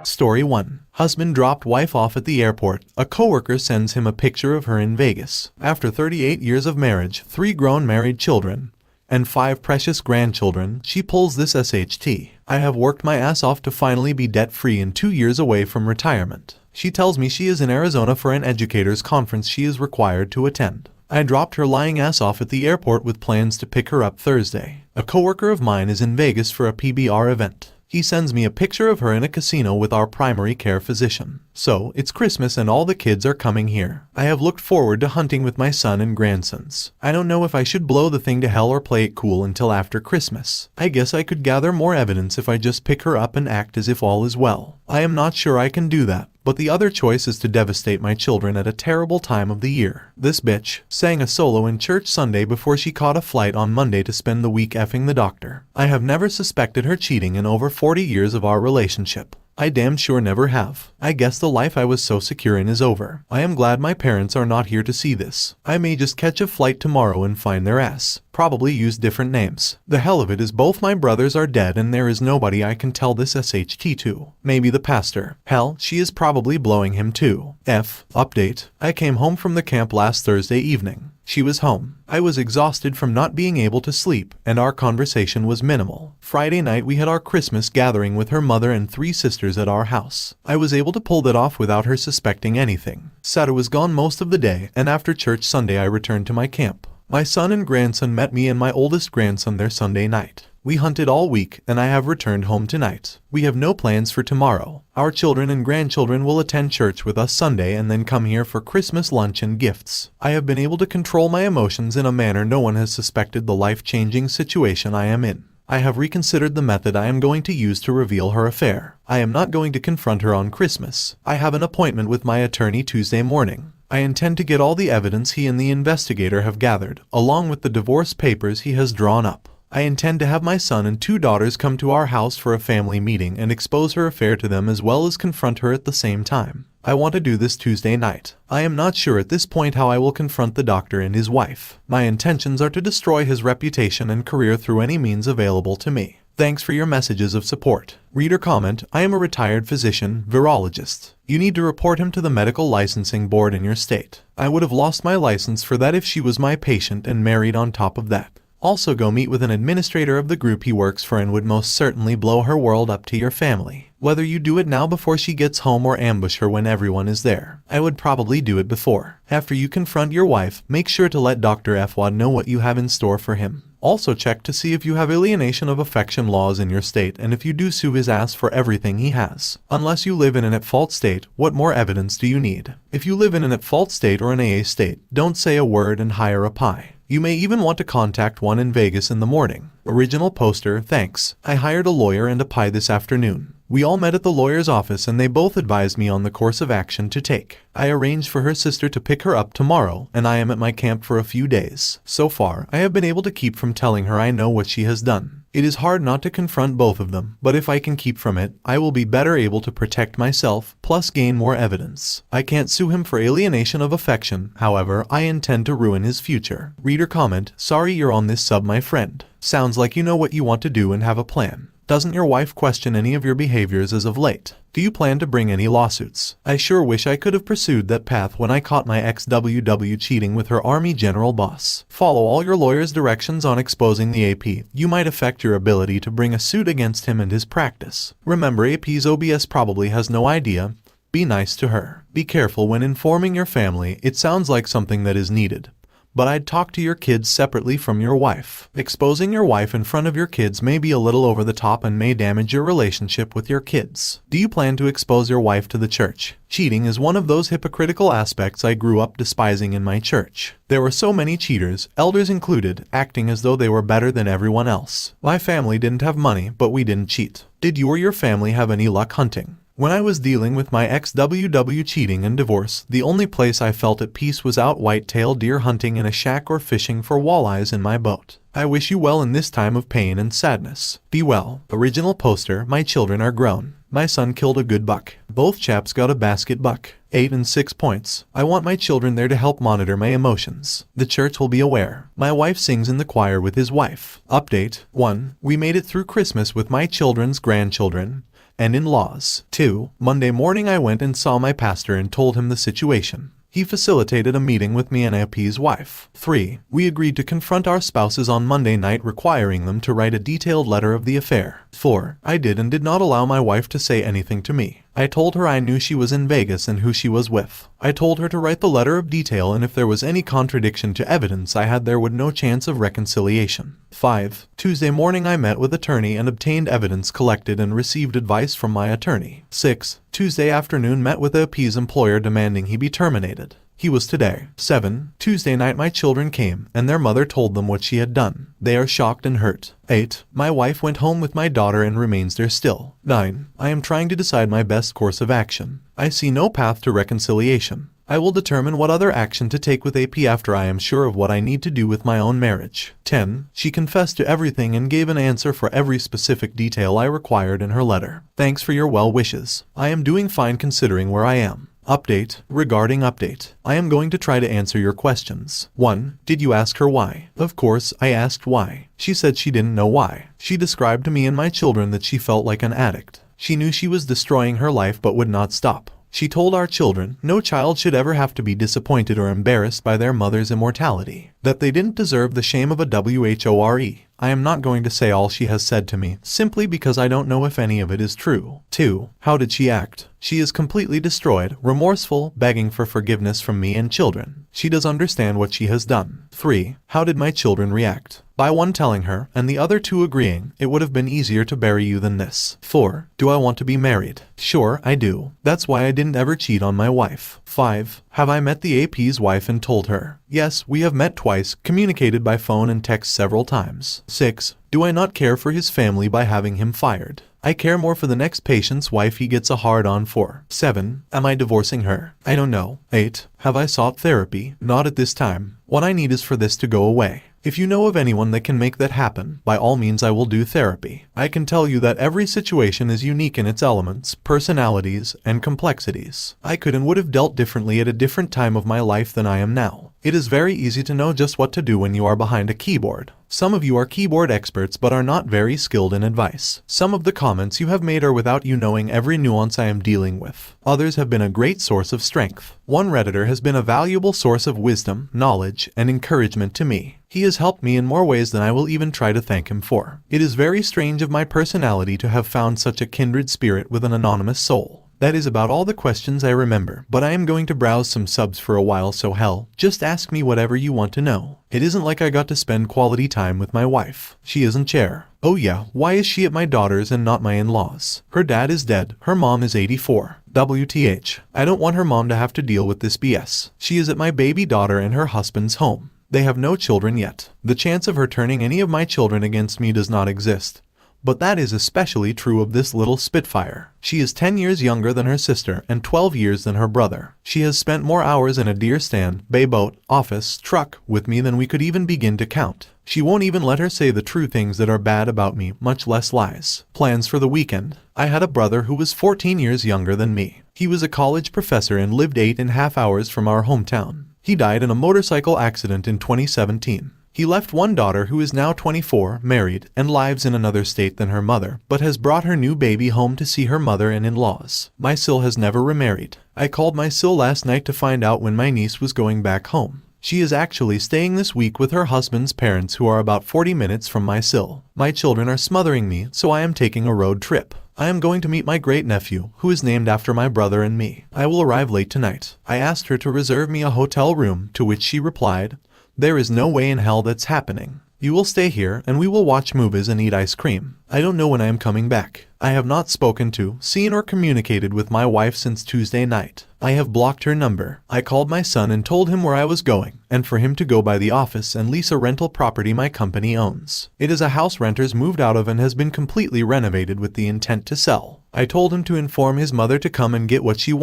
Story 1. Husband dropped wife off at the airport. A coworker sends him a picture of her in Vegas. After 38 years of marriage, 3 grown married children, and 5 precious grandchildren, she pulls this SHT. I have worked my ass off to finally be debt-free and 2 years away from retirement. She tells me she is in Arizona for an educators conference she is required to attend. I dropped her lying ass off at the airport with plans to pick her up Thursday. A coworker of mine is in Vegas for a PBR event. He sends me a picture of her in a casino with our primary care physician. So, it's Christmas and all the kids are coming here. I have looked forward to hunting with my son and grandsons. I don't know if I should blow the thing to hell or play it cool until after Christmas. I guess I could gather more evidence if I just pick her up and act as if all is well. I am not sure I can do that. But the other choice is to devastate my children at a terrible time of the year. This bitch sang a solo in church Sunday before she caught a flight on Monday to spend the week effing the doctor. I have never suspected her cheating in over 40 years of our relationship. I damn sure never have. I guess the life I was so secure in is over. I am glad my parents are not here to see this. I may just catch a flight tomorrow and find their ass. Probably use different names. The hell of it is both my brothers are dead and there is nobody I can tell this SHT to. Maybe the pastor. Hell, she is probably blowing him too. Update. I came home from the camp last Thursday evening. She was home. I was exhausted from not being able to sleep, and our conversation was minimal. Friday night we had our Christmas gathering with her mother and 3 sisters at our house. I was able to pull that off without her suspecting anything. Saturday was gone most of the day, and after church Sunday I returned to my camp. My son and grandson met me and my oldest grandson there Sunday night. We hunted all week, and I have returned home tonight. We have no plans for tomorrow. Our children and grandchildren will attend church with us Sunday and then come here for Christmas lunch and gifts. I have been able to control my emotions in a manner no one has suspected the life-changing situation I am in. I have reconsidered the method I am going to use to reveal her affair. I am not going to confront her on Christmas. I have an appointment with my attorney Tuesday morning. I intend to get all the evidence he and the investigator have gathered, along with the divorce papers he has drawn up. I intend to have my son and 2 daughters come to our house for a family meeting and expose her affair to them as well as confront her at the same time. I want to do this Tuesday night. I am not sure at this point how I will confront the doctor and his wife. My intentions are to destroy his reputation and career through any means available to me. Thanks for your messages of support. Reader comment, I am a retired physician, virologist. You need to report him to the medical licensing board in your state. I would have lost my license for that if she was my patient and married on top of that. Also go meet with an administrator of the group he works for and would most certainly blow her world up to your family. Whether you do it now before she gets home or ambush her when everyone is there. I would probably do it before. After you confront your wife, make sure to let Dr. Fwad know what you have in store for him. Also check to see if you have alienation of affection laws in your state and if you do sue his ass for everything he has. Unless you live in an at-fault state, what more evidence do you need? If you live in an at-fault state or an AA state, don't say a word and hire a pie. You may even want to contact one in Vegas in the morning. Original poster, thanks. I hired a lawyer and a pie this afternoon. We all met at the lawyer's office and they both advised me on the course of action to take. I arranged for her sister to pick her up tomorrow, and I am at my camp for a few days. So far, I have been able to keep from telling her I know what she has done. It is hard not to confront both of them, but if I can keep from it, I will be better able to protect myself, plus gain more evidence. I can't sue him for alienation of affection, however, I intend to ruin his future. Reader comment, sorry you're on this sub my friend. Sounds like you know what you want to do and have a plan. Doesn't your wife question any of your behaviors as of late? Do you plan to bring any lawsuits? I sure wish I could have pursued that path when I caught my ex-WW cheating with her army general boss. Follow all your lawyer's directions on exposing the AP. You might affect your ability to bring a suit against him and his practice. Remember, AP's OBS probably has no idea. Be nice to her. Be careful when informing your family. It sounds like something that is needed. But I'd talk to your kids separately from your wife. Exposing your wife in front of your kids may be a little over the top and may damage your relationship with your kids. Do you plan to expose your wife to the church? Cheating is one of those hypocritical aspects I grew up despising in my church. There were so many cheaters, elders included, acting as though they were better than everyone else. My family didn't have money, but we didn't cheat. Did you or your family have any luck hunting? When I was dealing with my ex-WW cheating and divorce, the only place I felt at peace was out white-tailed deer hunting in a shack or fishing for walleyes in my boat. I wish you well in this time of pain and sadness. Be well. Original poster, my children are grown. My son killed a good buck. Both chaps got a basket buck. 8 and 6 points. I want my children there to help monitor my emotions. The church will be aware. My wife sings in the choir with his wife. Update 1. We made it through Christmas with my children's grandchildren. and in-laws. 2. Monday morning I went and saw my pastor and told him the situation. He facilitated a meeting with me and AP's wife. 3. We agreed to confront our spouses on Monday night, requiring them to write a detailed letter of the affair. 4. I did and did not allow my wife to say anything to me. I told her I knew she was in Vegas and who she was with. I told her to write the letter of detail, and if there was any contradiction to evidence I had, there would no chance of reconciliation. 5. Tuesday morning I met with attorney and obtained evidence collected and received advice from my attorney. 6. Tuesday afternoon met with AP's employer demanding he be terminated. He was today. 7. Tuesday night my children came, and their mother told them what she had done. They are shocked and hurt. 8. My wife went home with my daughter and remains there still. 9. I am trying to decide my best course of action. I see no path to reconciliation. I will determine what other action to take with AP after I am sure of what I need to do with my own marriage. 10. She confessed to everything and gave an answer for every specific detail I required in her letter. Thanks for your well wishes. I am doing fine considering where I am. Update. Regarding update, I am going to try to answer your questions. 1. Did you ask her why? Of course, I asked why. She said she didn't know why. She described to me and my children that she felt like an addict. She knew she was destroying her life but would not stop. She told our children no child should ever have to be disappointed or embarrassed by their mother's immortality, that they didn't deserve the shame of a WHORE. I am not going to say all she has said to me, simply because I don't know if any of it is true. 2. How did she act? She is completely destroyed, remorseful, begging for forgiveness from me and children. She does understand what she has done. 3. How did my children react? By one telling her, and the other two agreeing, it would have been easier to bury you than this. 4. Do I want to be married? Sure, I do. That's why I didn't ever cheat on my wife. 5. Have I met the AP's wife and told her? Yes, we have met twice, communicated by phone and text several times. 6. Do I not care for his family by having him fired? I care more for the next patient's wife he gets a hard-on for. 7. Am I divorcing her? I don't know. 8. Have I sought therapy? Not at this time. What I need is for this to go away. If you know of anyone that can make that happen, by all means I will do therapy. I can tell you that every situation is unique in its elements, personalities, and complexities. I could and would have dealt differently at a different time of my life than I am now. It is very easy to know just what to do when you are behind a keyboard. Some of you are keyboard experts but are not very skilled in advice. Some of the comments you have made are without you knowing every nuance I am dealing with. Others have been a great source of strength. One Redditor has been a valuable source of wisdom, knowledge, and encouragement to me. He has helped me in more ways than I will even try to thank him for. It is very strange of my personality to have found such a kindred spirit with an anonymous soul. That is about all the questions I remember, but I am going to browse some subs for a while, so hell, just ask me whatever you want to know. It isn't like I got to spend quality time with my wife. She isn't chair. Oh yeah, why is she at my daughter's and not my in-laws? Her dad is dead, her mom is 84. WTH. I don't want her mom to have to deal with this BS. She is at my baby daughter and her husband's home. They have no children yet. The chance of her turning any of my children against me does not exist. But that is especially true of this little Spitfire. She is 10 years younger than her sister and 12 years than her brother. She has spent more hours in a deer stand, bay boat, office, truck with me than we could even begin to count. She won't even let her say the true things that are bad about me, much less lies. Plans for the weekend. I had a brother who was 14 years younger than me. He was a college professor and lived 8.5 hours from our hometown. He died in a motorcycle accident in 2017. He left one daughter who is now 24, married, and lives in another state than her mother, but has brought her new baby home to see her mother and in-laws. My Sil has never remarried. I called my Sil last night to find out when my niece was going back home. She is actually staying this week with her husband's parents who are about 40 minutes from my Sil. My children are smothering me, so I am taking a road trip. I am going to meet my great-nephew, who is named after my brother and me. I will arrive late tonight. I asked her to reserve me a hotel room, to which she replied, "There is no way in hell that's happening. You will stay here, and we will watch movies and eat ice cream. I don't know when I am coming back. I have not spoken to, seen or communicated with my wife since Tuesday night. I have blocked her number. I called my son and told him where I was going, and for him to go by the office and lease a rental property my company owns. It is a house renters moved out of and has been completely renovated with the intent to sell. I told him to inform his mother to come and get what she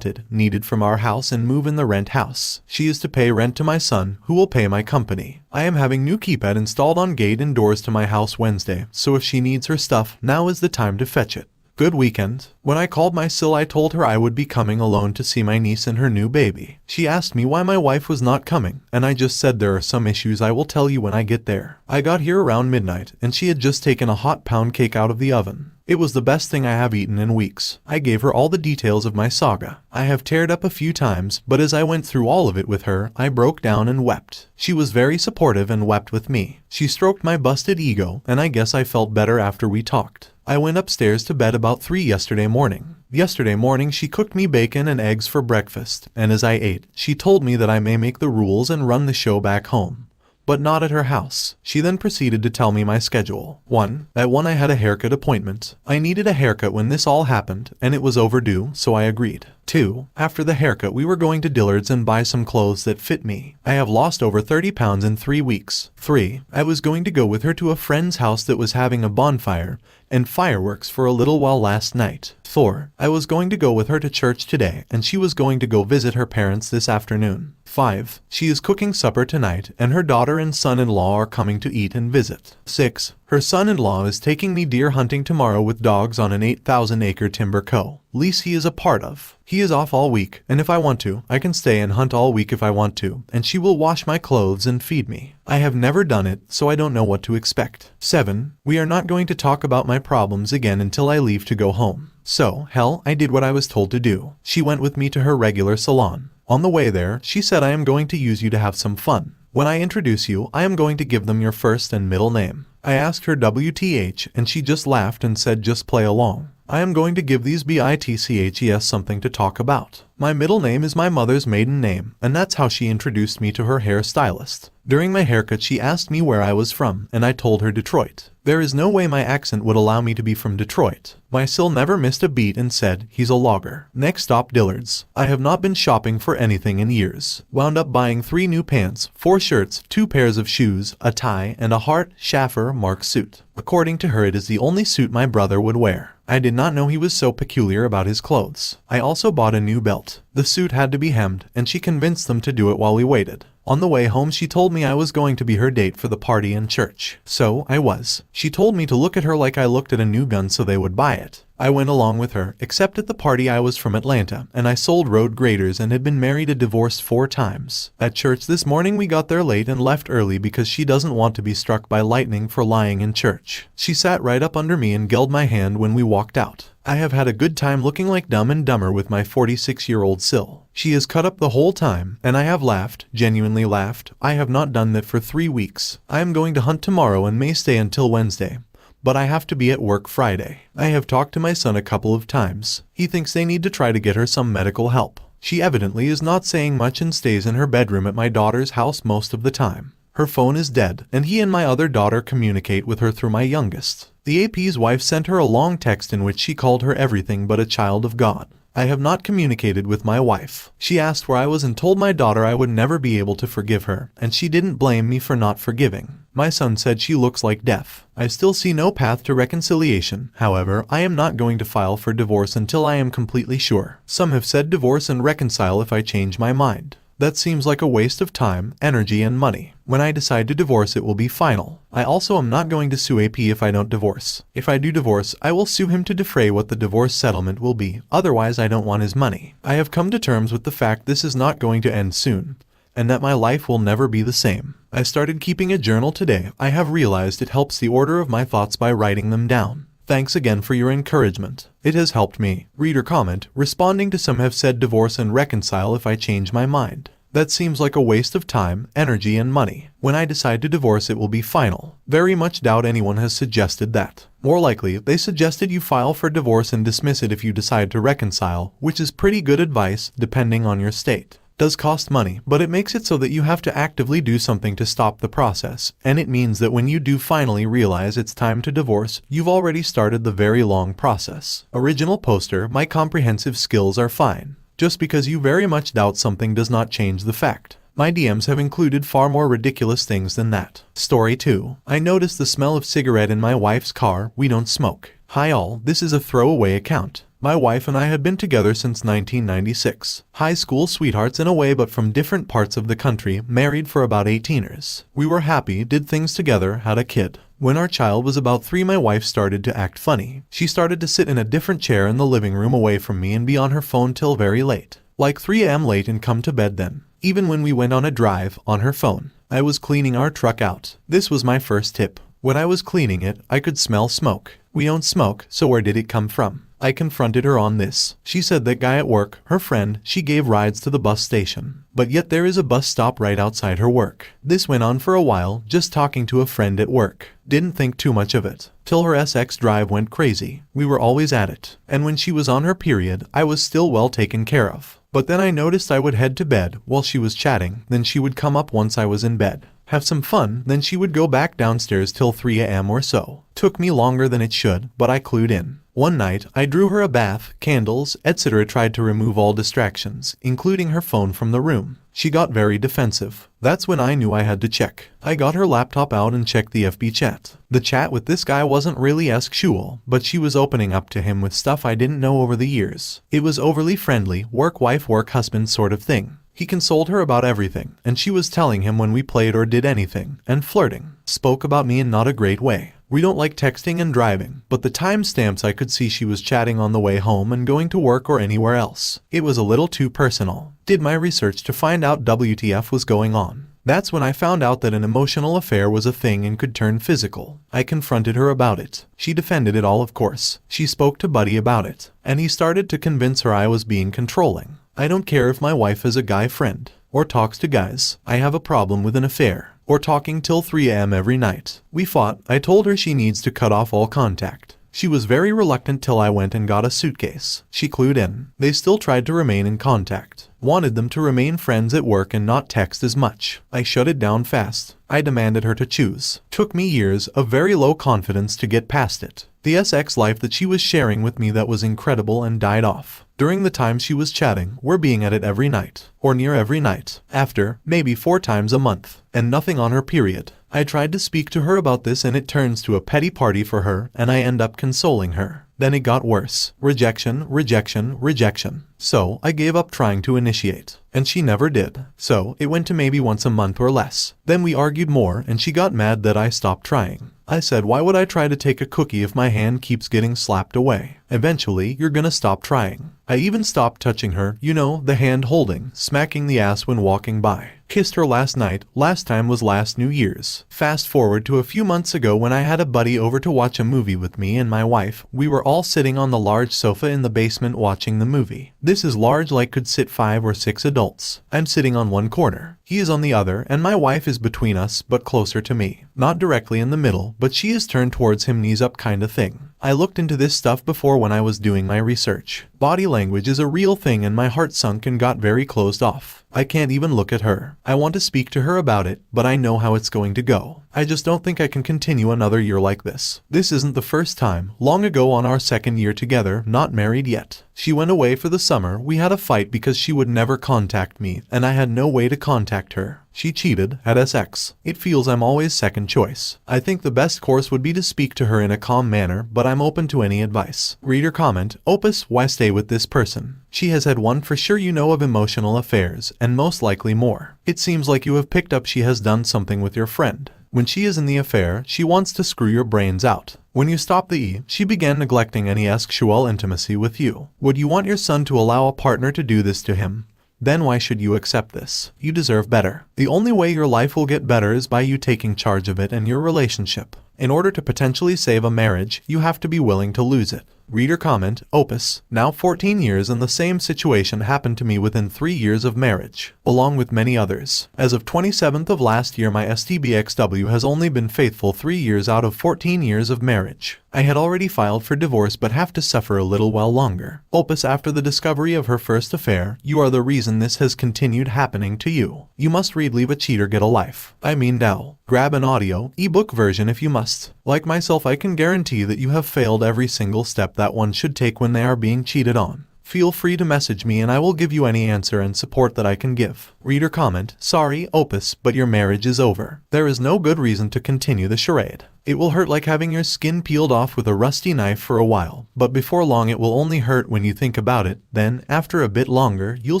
needed from our house and move in the rent house. She is to pay rent to my son, who will pay my company. I am having new keypad installed on gate and doors to my house Wednesday, so if she needs her stuff, now is the time to fetch it. Good weekend. When I called my sil, I told her I would be coming alone to see my niece and her new baby. She asked me why my wife was not coming, and I just said there are some issues I will tell you when I get there. I got here around midnight, and she had just taken a hot pound cake out of the oven. It was the best thing I have eaten in weeks. I gave her all the details of my saga. I have teared up a few times, but as I went through all of it with her, I broke down and wept. She was very supportive and wept with me. She stroked my busted ego, and I guess I felt better after we talked. I went upstairs to bed about 3 yesterday morning. Yesterday morning she cooked me bacon and eggs for breakfast, and as I ate, she told me that I may make the rules and run the show back home. But not at her house. She then proceeded to tell me my schedule. 1. At 1 I had a haircut appointment. I needed a haircut when this all happened, and it was overdue, so I agreed. 2. After the haircut we were going to Dillard's and buy some clothes that fit me. I have lost over 30 pounds in 3 weeks. 3. I was going to go with her to a friend's house that was having a bonfire and fireworks for a little while last night. 4. I was going to go with her to church today, and she was going to go visit her parents this afternoon. 5. She is cooking supper tonight, and her daughter and son-in-law are coming to eat and visit. 6. Her son-in-law is taking me deer hunting tomorrow with dogs on an 8,000-acre timber lease he is a part of. He is off all week, and if I want to, I can stay and hunt all week if I want to, and she will wash my clothes and feed me. I have never done it, so I don't know what to expect. 7. We are not going to talk about my problems again until I leave to go home. So, hell, I did what I was told to do. She went with me to her regular salon. On the way there, she said, I am going to use you to have some fun. When I introduce you, I am going to give them your first and middle name. I asked her WTH, and she just laughed and said just play along. I am going to give these bitches something to talk about. My middle name is my mother's maiden name, and that's how she introduced me to her hairstylist. During my haircut she asked me where I was from, and I told her Detroit. There is no way my accent would allow me to be from Detroit. My sil never missed a beat and said, he's a logger. Next stop Dillard's. I have not been shopping for anything in years. Wound up buying 3 new pants, 4 shirts, 2 pairs of shoes, a tie, and a Hart Schaffer Mark suit. According to her it is the only suit my brother would wear. I did not know he was so peculiar about his clothes. I also bought a new belt. The suit had to be hemmed, and she convinced them to do it while we waited. On the way home she told me I was going to be her date for the party in church. So, I was. She told me to look at her like I looked at a new gun so they would buy it. I went along with her, except at the party I was from Atlanta, and I sold road graders and had been married and divorced 4 times. At church this morning we got there late and left early because she doesn't want to be struck by lightning for lying in church. She sat right up under me and held my hand when we walked out. I have had a good time looking like Dumb and Dumber with my 46-year-old sil. She is cut up the whole time, and I have laughed, genuinely laughed. I have not done that for 3 weeks. I am going to hunt tomorrow and may stay until Wednesday. But I have to be at work Friday. I have talked to my son a couple of times. He thinks they need to try to get her some medical help. She evidently is not saying much and stays in her bedroom at my daughter's house most of the time. Her phone is dead, and he and my other daughter communicate with her through my youngest. The AP's wife sent her a long text in which she called her everything but a child of God. I have not communicated with my wife. She asked where I was and told my daughter I would never be able to forgive her, and she didn't blame me for not forgiving. My son said she looks like death. I still see no path to reconciliation. However, I am not going to file for divorce until I am completely sure. Some have said divorce and reconcile if I change my mind. That seems like a waste of time, energy, and money. When I decide to divorce, it will be final. I also am not going to sue AP if I don't divorce. If I do divorce, I will sue him to defray what the divorce settlement will be. Otherwise, I don't want his money. I have come to terms with the fact this is not going to end soon, and that my life will never be the same. I started keeping a journal today. I have realized it helps the order of my thoughts by writing them down. Thanks again for your encouragement. It has helped me. Reader comment, responding to some have said divorce and reconcile if I change my mind. That seems like a waste of time, energy, and money. When I decide to divorce, it will be final. Very much doubt anyone has suggested that. More likely, they suggested you file for divorce and dismiss it if you decide to reconcile, which is pretty good advice, depending on your state. Does cost money, but it makes it so that you have to actively do something to stop the process, and it means that when you do finally realize it's time to divorce, you've already started the very long process. Original poster, my comprehensive skills are fine. Just because you very much doubt something does not change the fact. My DMs have included far more ridiculous things than that. Story 2. I noticed the smell of cigarette in my wife's car. We don't smoke. Hi all, this is a throwaway account. My wife and I had been together since 1996. High school sweethearts in a way, but from different parts of the country, married for about 18 years. We were happy, did things together, had a kid. When our child was about 3, my wife started to act funny. She started to sit in a different chair in the living room away from me and be on her phone till very late. Like 3 a.m. late, and come to bed then. Even when we went on a drive, on her phone. I was cleaning our truck out. This was my first tip. When I was cleaning it, I could smell smoke. We don't smoke, so where did it come from? I confronted her on this. She said that guy at work, her friend, she gave rides to the bus station. But yet there is a bus stop right outside her work. This went on for a while, just talking to a friend at work. Didn't think too much of it. Till her SX drive went crazy. We were always at it. And when she was on her period, I was still well taken care of. But then I noticed I would head to bed while she was chatting, then she would come up once I was in bed. Have some fun, then she would go back downstairs till 3 a.m. or so. Took me longer than it should, but I clued in. One night, I drew her a bath, candles, etc. Tried to remove all distractions, including her phone from the room. She got very defensive. That's when I knew I had to check. I got her laptop out and checked the FB chat. The chat with this guy wasn't really sexual, but she was opening up to him with stuff I didn't know over the years. It was overly friendly, work wife, work husband sort of thing. He consoled her about everything, and she was telling him when we played or did anything, and flirting. Spoke about me in not a great way. We don't like texting and driving, but the timestamps I could see she was chatting on the way home and going to work or anywhere else. It was a little too personal. Did my research to find out WTF was going on. That's when I found out that an emotional affair was a thing and could turn physical. I confronted her about it. She defended it all, of course. She spoke to Buddy about it, and he started to convince her I was being controlling. I don't care if my wife is a guy friend, or talks to guys. I have a problem with an affair, or talking till 3 a.m. every night. We fought. I told her she needs to cut off all contact. She was very reluctant till I went and got a suitcase. She clued in. They still tried to remain in contact. Wanted them to remain friends at work and not text as much. I shut it down fast. I demanded her to choose. Took me years of very low confidence to get past it. The SX life that she was sharing with me that was incredible and died off. During the time she was chatting, we're being at it every night, or near every night, after, maybe 4 times a month, and nothing on her period. I tried to speak to her about this and it turns to a petty party for her and I end up consoling her. Then it got worse. Rejection, rejection, rejection. So, I gave up trying to initiate. And she never did. So, it went to maybe once a month or less. Then we argued more and she got mad that I stopped trying. I said, why would I try to take a cookie if my hand keeps getting slapped away? Eventually, you're gonna stop trying. I even stopped touching her, you know, the hand holding, smacking the ass when walking by. Kissed her last night, last time was last New Year's. Fast forward to a few months ago when I had a buddy over to watch a movie with me and my wife. We were all sitting on the large sofa in the basement watching the movie. This is large, like could sit 5 or 6 adults. I'm sitting on one corner. He is on the other and my wife is between us but closer to me. Not directly in the middle, but she is turned towards him, knees up kinda thing. I looked into this stuff before when I was doing my research. Body language is a real thing and my heart sunk and got very closed off. I can't even look at her. I want to speak to her about it, but I know how it's going to go. I just don't think I can continue another year like this. This isn't the first time. Long ago on our 2nd year together, not married yet. She went away for the summer. We had a fight because she would never contact me and I had no way to contact her. She cheated, had SX. It feels I'm always second choice. I think the best course would be to speak to her in a calm manner, but I'm open to any advice. Reader comment, Opus, why stay with this person? She has had one for sure, you know, of emotional affairs, and most likely more. It seems like you have picked up she has done something with your friend. When she is in the affair, she wants to screw your brains out. When you stop the E, she began neglecting any sexual intimacy with you. Would you want your son to allow a partner to do this to him? Then why should you accept this? You deserve better. The only way your life will get better is by you taking charge of it and your relationship. In order to potentially save a marriage, you have to be willing to lose it. Reader comment, Opus, now 14 years and the same situation happened to me within 3 years of marriage, along with many others. As of 27th of last year, my STBXW has only been faithful 3 years out of 14 years of marriage. I had already filed for divorce but have to suffer a little while longer. Opus, after the discovery of her first affair, you are the reason this has continued happening to you. You must read Leave a Cheater Get a Life. I mean now. Grab an audio, ebook version if you must. Like myself, I can guarantee that you have failed every single step that one should take when they are being cheated on. Feel free to message me and I will give you any answer and support that I can give. Reader comment, sorry, Opus, but your marriage is over. There is no good reason to continue the charade. It will hurt like having your skin peeled off with a rusty knife for a while, but before long it will only hurt when you think about it. Then, after a bit longer, you'll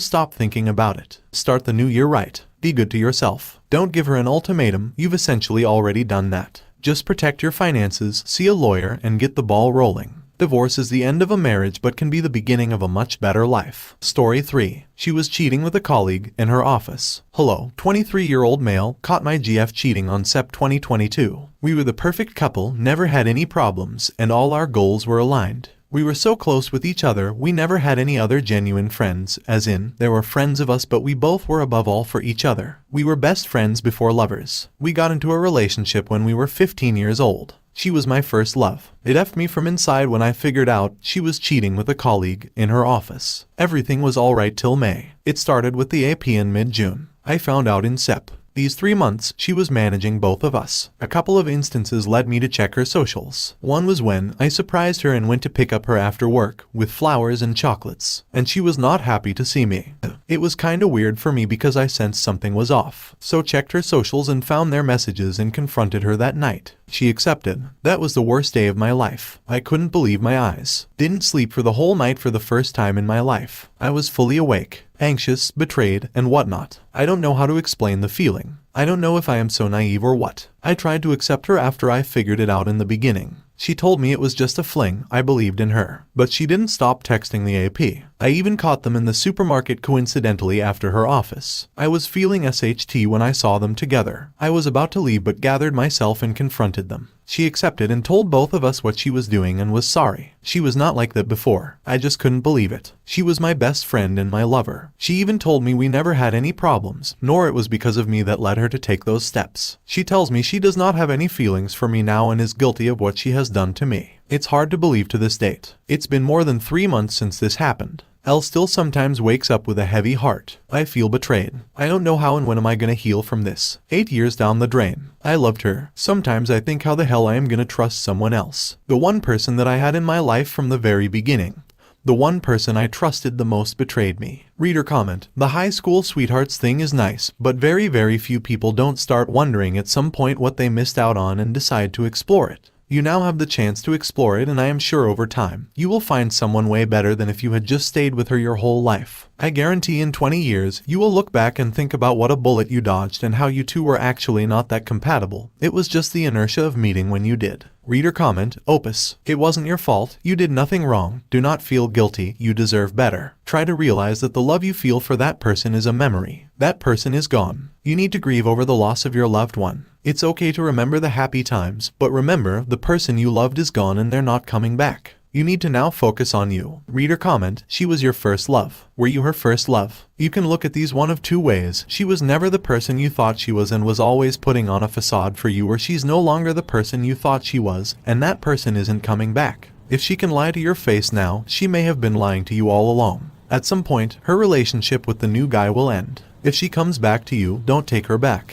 stop thinking about it. Start the new year right. Be good to yourself. Don't give her an ultimatum, you've essentially already done that. Just protect your finances, see a lawyer, and get the ball rolling. Divorce is the end of a marriage but can be the beginning of a much better life. Story 3. She was cheating with a colleague in her office. Hello, 23-year-old male, caught my GF cheating on Sep 2022. We were the perfect couple, never had any problems, and all our goals were aligned. We were so close with each other, we never had any other genuine friends, as in, there were friends of us but we both were above all for each other. We were best friends before lovers. We got into a relationship when we were 15 years old. She was my first love. It effed me from inside when I figured out she was cheating with a colleague in her office. Everything was alright till May. It started with the AP in mid-June. I found out in Sep. These 3 months, she was managing both of us. A couple of instances led me to check her socials. One was when I surprised her and went to pick up her after work with flowers and chocolates, and she was not happy to see me. It was kinda weird for me because I sensed something was off, so checked her socials and found their messages and confronted her that night. She accepted. That was the worst day of my life. I couldn't believe my eyes. Didn't sleep for the whole night for the first time in my life. I was fully awake, anxious, betrayed, and whatnot. I don't know how to explain the feeling. I don't know if I am so naive or what. I tried to accept her after I figured it out in the beginning. She told me it was just a fling. I believed in her. But she didn't stop texting the AP. I even caught them in the supermarket coincidentally after her office. I was feeling SHT when I saw them together. I was about to leave but gathered myself and confronted them. She accepted and told both of us what she was doing and was sorry. She was not like that before. I just couldn't believe it. She was my best friend and my lover. She even told me we never had any problems, nor it was because of me that led her to take those steps. She tells me she does not have any feelings for me now and is guilty of what she has done to me. It's hard to believe to this date. It's been more than 3 months since this happened. Elle still sometimes wakes up with a heavy heart. I feel betrayed. I don't know how and when am I gonna heal from this. 8 years down the drain. I loved her. Sometimes I think how the hell I am gonna trust someone else. The one person that I had in my life from the very beginning. The one person I trusted the most betrayed me. Reader comment, the high school sweethearts thing is nice, but very few people don't start wondering at some point what they missed out on and decide to explore it. You now have the chance to explore it and I am sure over time, you will find someone way better than if you had just stayed with her your whole life. I guarantee in 20 years, you will look back and think about what a bullet you dodged and how you two were actually not that compatible. It was just the inertia of meeting when you did. Reader comment, Opus, it wasn't your fault, you did nothing wrong, do not feel guilty, you deserve better. Try to realize that the love you feel for that person is a memory. That person is gone. You need to grieve over the loss of your loved one. It's okay to remember the happy times, but remember, the person you loved is gone and they're not coming back. You need to now focus on you. Reader comment, she was your first love. Were you her first love? You can look at these one of two ways. She was never the person you thought she was and was always putting on a facade for you, or she's no longer the person you thought she was, and that person isn't coming back. If she can lie to your face now, she may have been lying to you all along. At some point, her relationship with the new guy will end. If she comes back to you, don't take her back.